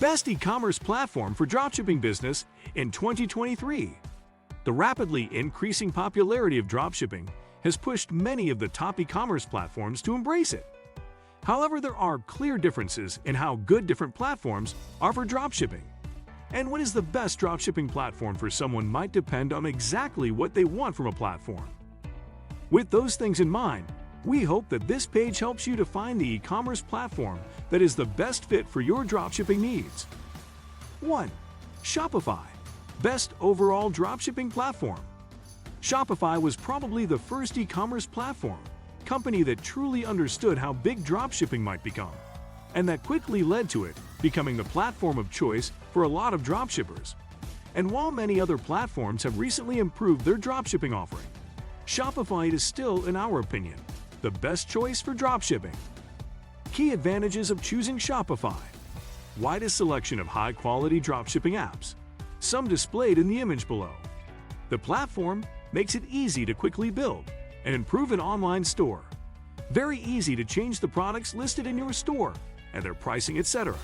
Best e-commerce platform for dropshipping business in 2023. The rapidly increasing popularity of dropshipping has pushed many of the top e-commerce platforms to embrace it. However, there are clear differences in how good different platforms are for dropshipping. And what is the best dropshipping platform for someone might depend on exactly what they want from a platform. With those things in mind, we hope that this page helps you to find the e-commerce platform that is the best fit for your dropshipping needs. 1. Shopify. Best overall dropshipping platform. Shopify was probably the first e-commerce platform company that truly understood how big dropshipping might become, and that quickly led to it becoming the platform of choice for a lot of dropshippers. And while many other platforms have recently improved their dropshipping offering, Shopify is still, in our opinion, the best choice for dropshipping. Key advantages of choosing Shopify. Widest selection of high-quality dropshipping apps, some displayed in the image below. The platform makes it easy to quickly build and improve an online store. Very easy to change the products listed in your store and their pricing, etc.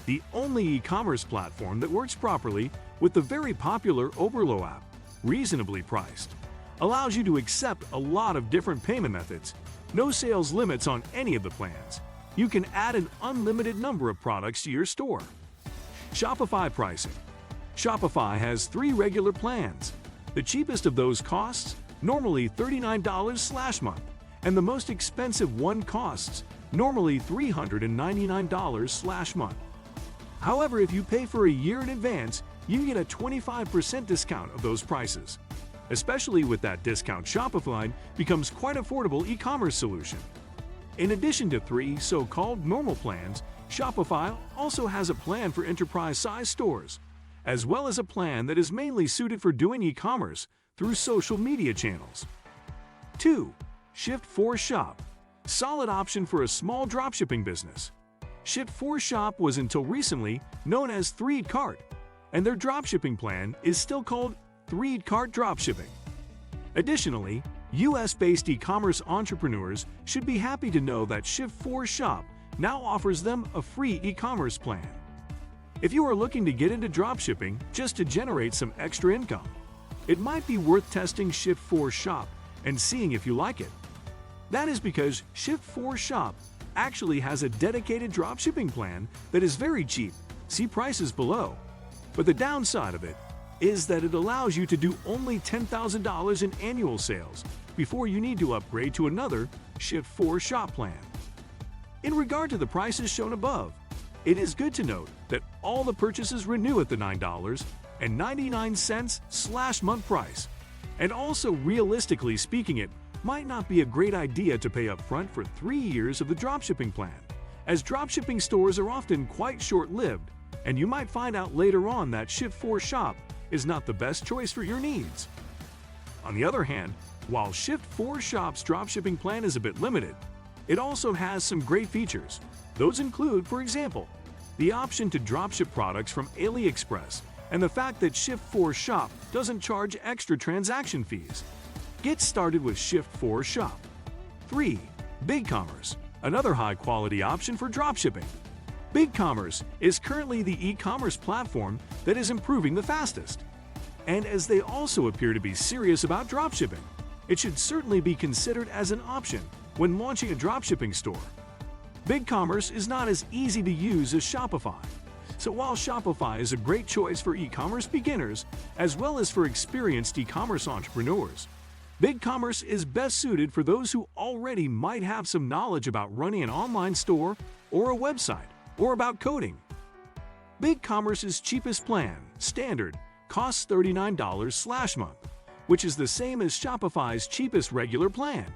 The only e-commerce platform that works properly with the very popular Oberlo app, reasonably priced. Allows you to accept a lot of different payment methods, no sales limits on any of the plans. You can add an unlimited number of products to your store. Shopify pricing. Shopify has 3 regular plans. The cheapest of those costs normally $39/month, and the most expensive one costs normally $399/month. However, if you pay for a year in advance, you get a 25% discount of those prices. Especially with that discount, Shopify becomes quite affordable e-commerce solution. In addition to 3 so-called normal plans, Shopify also has a plan for enterprise-sized stores, as well as a plan that is mainly suited for doing e-commerce through social media channels. 2. Shift4Shop. Solid option for a small dropshipping business. Shift4Shop was until recently known as 3Cart, and their dropshipping plan is still called 3Cart Dropshipping. Additionally, US-based e-commerce entrepreneurs should be happy to know that Shift4Shop now offers them a free e-commerce plan. If you are looking to get into dropshipping just to generate some extra income, it might be worth testing Shift4Shop and seeing if you like it. That is because Shift4Shop actually has a dedicated dropshipping plan that is very cheap. See prices below. But the downside of it is that it allows you to do only $10,000 in annual sales before you need to upgrade to another Shift4Shop plan. In regard to the prices shown above, it is good to note that all the purchases renew at the $9.99/month price. And also, realistically speaking, it might not be a great idea to pay upfront for 3 years of the dropshipping plan, as dropshipping stores are often quite short-lived, and you might find out later on that Shift4Shop is not the best choice for your needs. On the other hand, while Shift4Shop's dropshipping plan is a bit limited, it also has some great features. Those include, for example, the option to dropship products from AliExpress and the fact that Shift4Shop doesn't charge extra transaction fees. Get started with Shift4Shop. 3. BigCommerce, another high-quality option for dropshipping. BigCommerce is currently the e-commerce platform that is improving the fastest. And as they also appear to be serious about dropshipping, it should certainly be considered as an option when launching a dropshipping store. BigCommerce is not as easy to use as Shopify. So while Shopify is a great choice for e-commerce beginners as well as for experienced e-commerce entrepreneurs, BigCommerce is best suited for those who already might have some knowledge about running an online store or a website, or about coding. BigCommerce's cheapest plan, standard, costs $39/month, which is the same as Shopify's cheapest regular plan.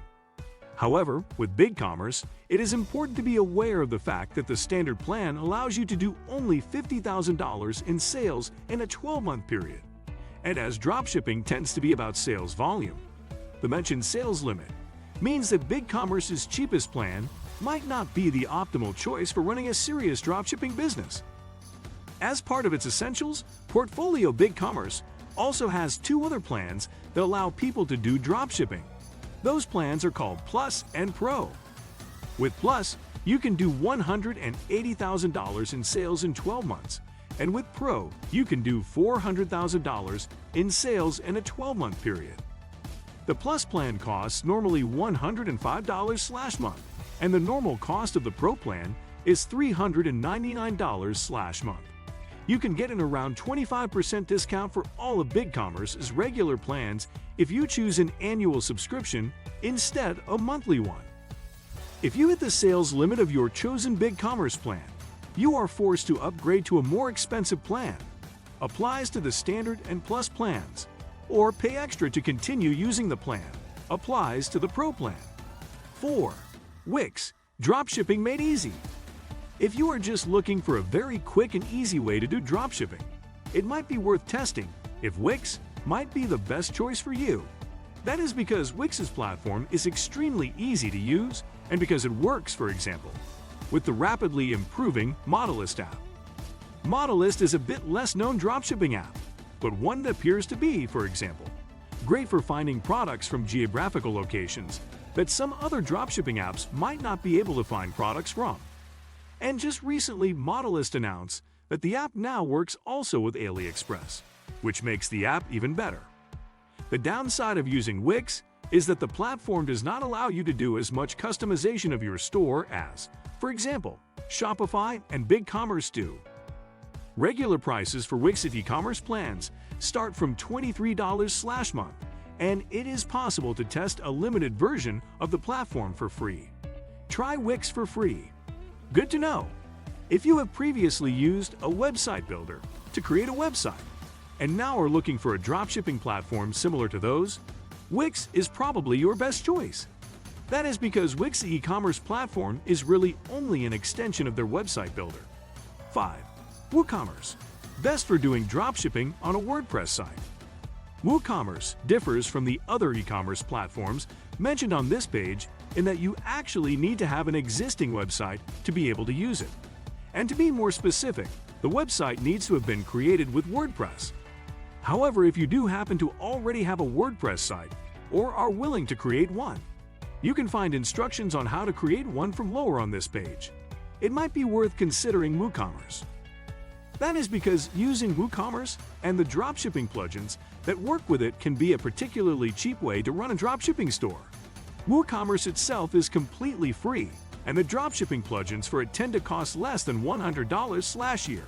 However, with BigCommerce, it is important to be aware of the fact that the standard plan allows you to do only $50,000 in sales in a 12-month period. And as dropshipping tends to be about sales volume, the mentioned sales limit means that BigCommerce's cheapest plan might not be the optimal choice for running a serious dropshipping business. As part of its essentials, Portfolio BigCommerce also has 2 other plans that allow people to do dropshipping. Those plans are called Plus and Pro. With Plus, you can do $180,000 in sales in 12 months, and with Pro, you can do $400,000 in sales in a 12-month period. The Plus plan costs normally $105/month, and the normal cost of the Pro plan is $399/month. You can get an around 25% discount for all of BigCommerce's regular plans if you choose an annual subscription instead of a monthly one. If you hit the sales limit of your chosen BigCommerce plan, you are forced to upgrade to a more expensive plan. Applies to the Standard and Plus plans. Or pay extra to continue using the plan. Applies to the Pro plan. 4. Wix. Dropshipping made easy. If you are just looking for a very quick and easy way to do dropshipping, it might be worth testing if Wix might be the best choice for you. That is because Wix's platform is extremely easy to use and because it works, for example, with the rapidly improving Modellist app. Modellist is a bit less known dropshipping app, but one that appears to be, for example, great for finding products from geographical locations that some other dropshipping apps might not be able to find products from. And just recently, Modellist announced that the app now works also with AliExpress, which makes the app even better. The downside of using Wix is that the platform does not allow you to do as much customization of your store as, for example, Shopify and BigCommerce do. Regular prices for Wix e-commerce plans start from $23/month, and it is possible to test a limited version of the platform for free. Try Wix for free. Good to know. If you have previously used a website builder to create a website and now are looking for a dropshipping platform similar to those, Wix is probably your best choice. That is because Wix e-commerce platform is really only an extension of their website builder. 5. WooCommerce. Best for doing dropshipping on a WordPress site. WooCommerce differs from the other e-commerce platforms mentioned on this page in that you actually need to have an existing website to be able to use it. And to be more specific, the website needs to have been created with WordPress. However, if you do happen to already have a WordPress site or are willing to create one, you can find instructions on how to create one from lower on this page. It might be worth considering WooCommerce. That is because using WooCommerce and the dropshipping plugins that work with it can be a particularly cheap way to run a dropshipping store. WooCommerce itself is completely free, and the dropshipping plugins for it tend to cost less than $100/year.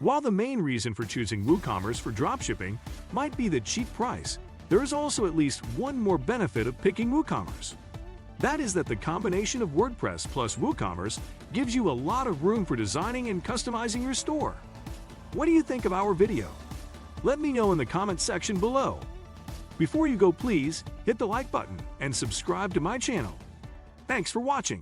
While the main reason for choosing WooCommerce for dropshipping might be the cheap price, there is also at least one more benefit of picking WooCommerce. That is that the combination of WordPress plus WooCommerce gives you a lot of room for designing and customizing your store. What do you think of our video? Let me know in the comments section below. Before you go, please hit the like button and subscribe to my channel. Thanks for watching.